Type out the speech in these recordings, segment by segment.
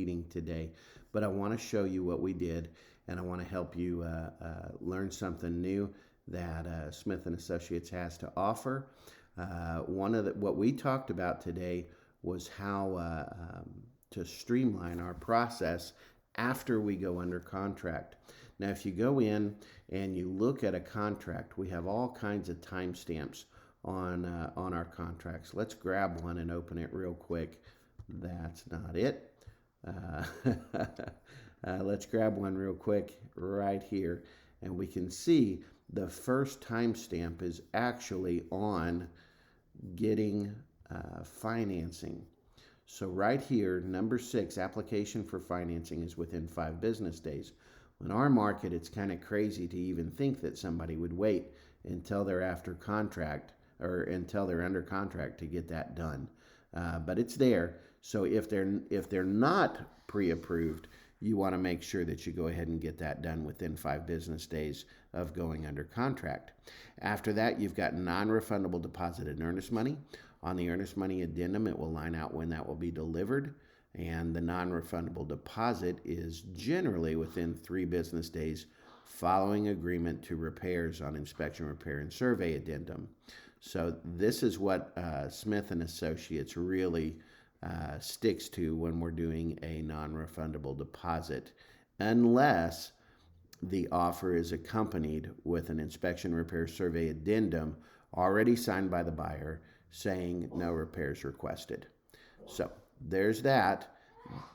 meeting today, but I want to show you what we did, and I want to help you learn something new that Smith and Associates has to offer. What we talked about today was how to streamline our process after we go under contract. Now, if you go in and you look at a contract, we have all kinds of timestamps on our contracts. Let's grab one and open it real quick. That's not it. Let's grab one real quick right here, and we can see the first timestamp is actually on getting financing. So right here, number 6, application for financing is within 5 business days. In our market, it's kind of crazy to even think that somebody would wait until they're after contract or until they're under contract to get that done. But it's there. So if they're not pre-approved, you want to make sure that you go ahead and get that done within 5 business days of going under contract. After that, you've got non-refundable deposit and earnest money. On the earnest money addendum, it will line out when that will be delivered, and the non-refundable deposit is generally within 3 business days following agreement to repairs on inspection, repair, and survey addendum. So this is what Smith and Associates really sticks to when we're doing a non-refundable deposit, unless the offer is accompanied with an inspection, repair, survey addendum already signed by the buyer saying no repairs requested. So there's that.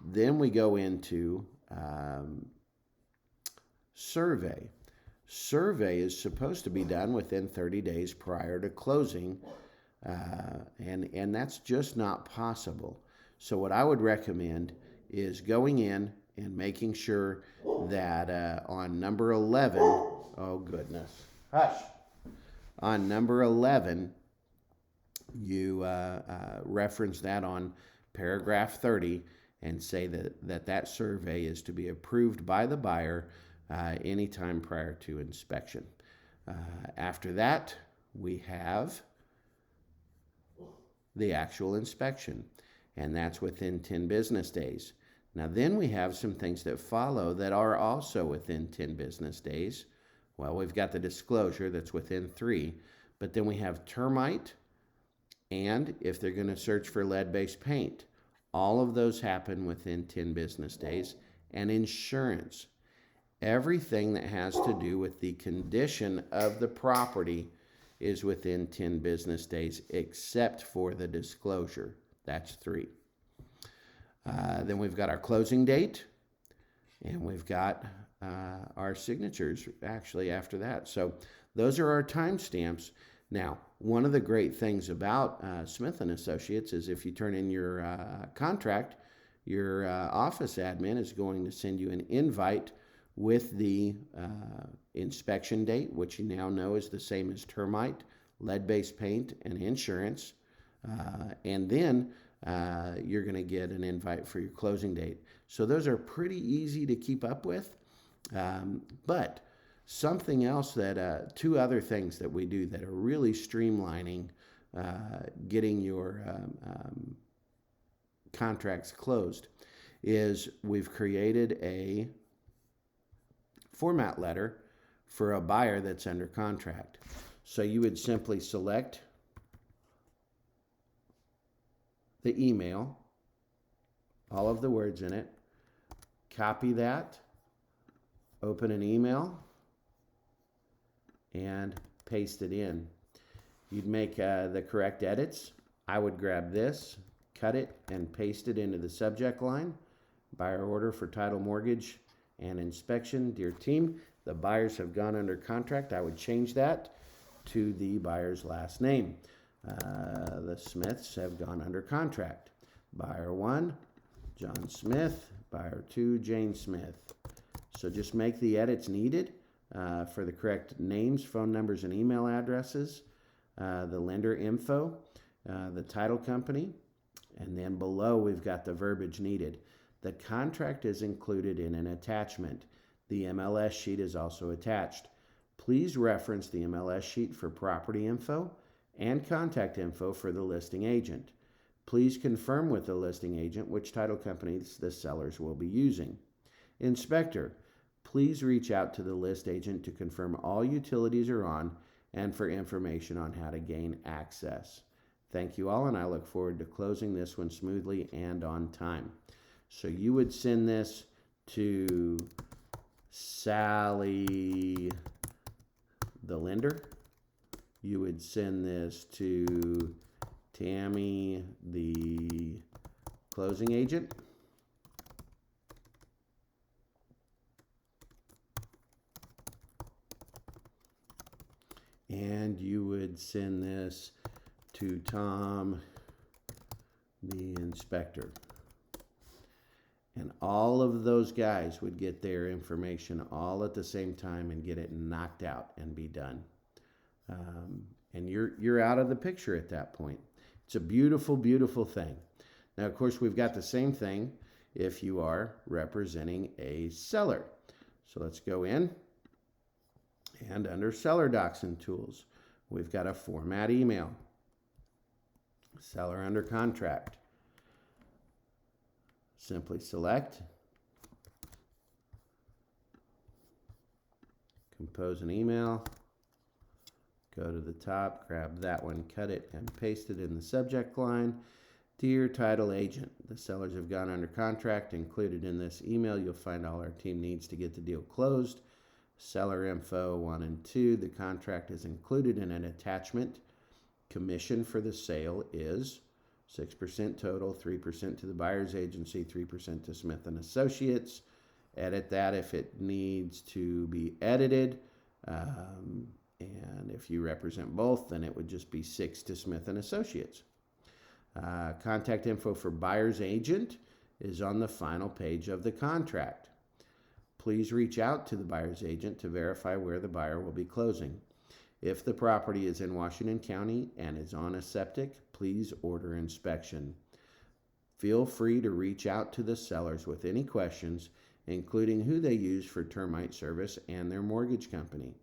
Then we go into survey. Survey is supposed to be done within 30 days prior to closing, and that's just not possible. So what I would recommend is going in and making sure that on number 11, oh goodness, hush, on number 11, you reference that on paragraph 30 and say that survey is to be approved by the buyer anytime prior to inspection. After that, we have the actual inspection, and that's within 10 business days. Now then we have some things that follow that are also within 10 business days. Well, we've got the disclosure that's within 3, but then we have termite, and if they're going to search for lead-based paint. All of those happen within 10 business days. And insurance. Everything that has to do with the condition of the property is within 10 business days, except for the disclosure. That's 3. Then we've got our closing date, and we've got our signatures actually after that. So those are our timestamps. Now, one of the great things about Smith and Associates is if you turn in your contract, your office admin is going to send you an invite with the inspection date, which you now know is the same as termite, lead-based paint, and insurance. And then you're going to get an invite for your closing date. So those are pretty easy to keep up with. But something else that, 2 other things that we do that are really streamlining getting your contracts closed is we've created a format letter for a buyer that's under contract. So you would simply select the email, all of the words in it, copy that, open an email, and paste it in. You'd make the correct edits. I would grab this, cut it, and paste it into the subject line. Buyer order for title, mortgage, and inspection. Dear team, the buyers have gone under contract. I would change that to the buyer's last name. The Smiths have gone under contract. Buyer 1, John Smith. Buyer 2, Jane Smith. So just make the edits needed for the correct names, phone numbers, and email addresses, the lender info, the title company, and then below we've got the verbiage needed. The contract is included in an attachment. The MLS sheet is also attached. Please reference the MLS sheet for property info and contact info for the listing agent. Please confirm with the listing agent which title companies the sellers will be using. Inspector, please reach out to the list agent to confirm all utilities are on and for information on how to gain access. Thank you all, and I look forward to closing this one smoothly and on time. So you would send this to Sally, the lender. You would send this to Tammy, the closing agent. And you would send this to Tom, the inspector. And all of those guys would get their information all at the same time and get it knocked out and be done. And you're out of the picture at that point. It's a beautiful, beautiful thing. Now, of course, we've got the same thing if you are representing a seller. So let's go in, and under Seller Docs and Tools, we've got a format email. Seller under contract. Simply select, compose an email, go to the top, grab that one, cut it, and paste it in the subject line. Dear title agent, the sellers have gone under contract. Included in this email, you'll find all our team needs to get the deal closed. Seller info 1 and 2. The contract is included in an attachment. Commission for the sale is 6% total, 3% to the buyer's agency, 3% to Smith & Associates. Edit that if it needs to be edited. And if you represent both, then it would just be 6 to Smith & Associates. Contact info for buyer's agent is on the final page of the contract. Please reach out to the buyer's agent to verify where the buyer will be closing. If the property is in Washington County and is on a septic, please order inspection. Feel free to reach out to the sellers with any questions, including who they use for termite service and their mortgage company.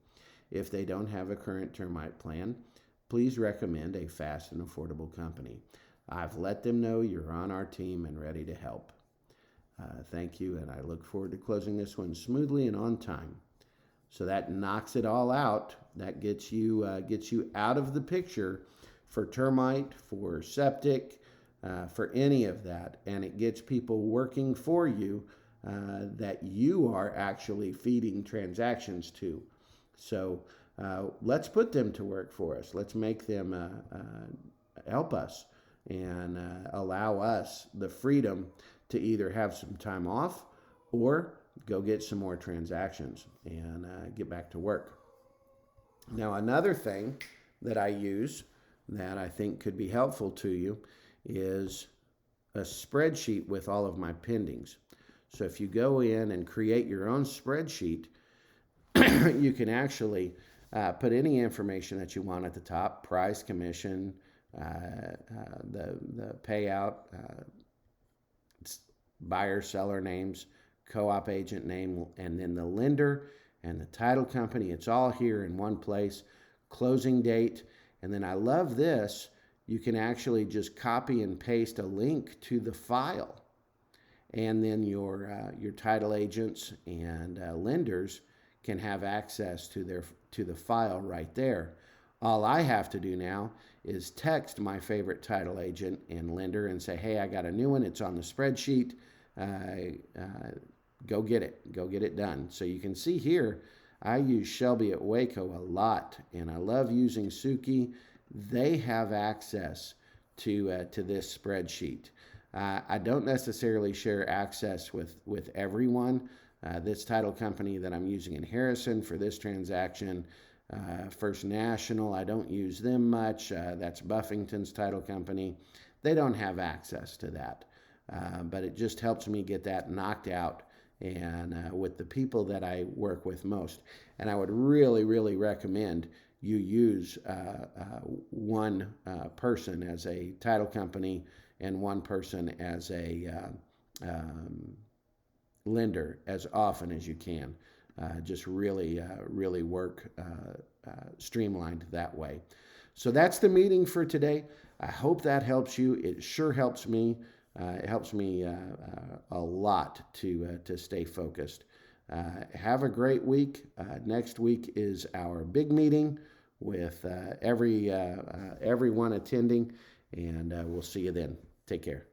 If they don't have a current termite plan, please recommend a fast and affordable company. I've let them know you're on our team and ready to help. Thank you, and I look forward to closing this one smoothly and on time. So that knocks it all out. That gets you out of the picture for termite, for septic, for any of that, and it gets people working for you that you are actually feeding transactions to. So let's put them to work for us. Let's make them help us and allow us the freedom to either have some time off or go get some more transactions and get back to work. Now, another thing that I use that I think could be helpful to you is a spreadsheet with all of my pendings. So if you go in and create your own spreadsheet, you can actually put any information that you want at the top: price, commission, the payout, buyer, seller names, co-op agent name, and then the lender and the title company. It's all here in one place. Closing date. And then I love this. You can actually just copy and paste a link to the file. And then your title agents and lenders can have access to the file right there. All I have to do now is text my favorite title agent and lender and say, hey, I got a new one. It's on the spreadsheet. Go get it. Go get it done. So you can see here, I use Shelby at Waco a lot, and I love using Suki. They have access to this spreadsheet. I don't necessarily share access with everyone. This title company that I'm using in Harrison for this transaction, First National, I don't use them much. That's Buffington's title company. They don't have access to that. But it just helps me get that knocked out and with the people that I work with most. And I would really, really recommend you use one person as a title company and one person as a lender as often as you can. Just really, really work streamlined that way. So that's the meeting for today. I hope that helps you. It sure helps me. It helps me a lot to stay focused. Have a great week. Next week is our big meeting with everyone attending, and we'll see you then. Take care.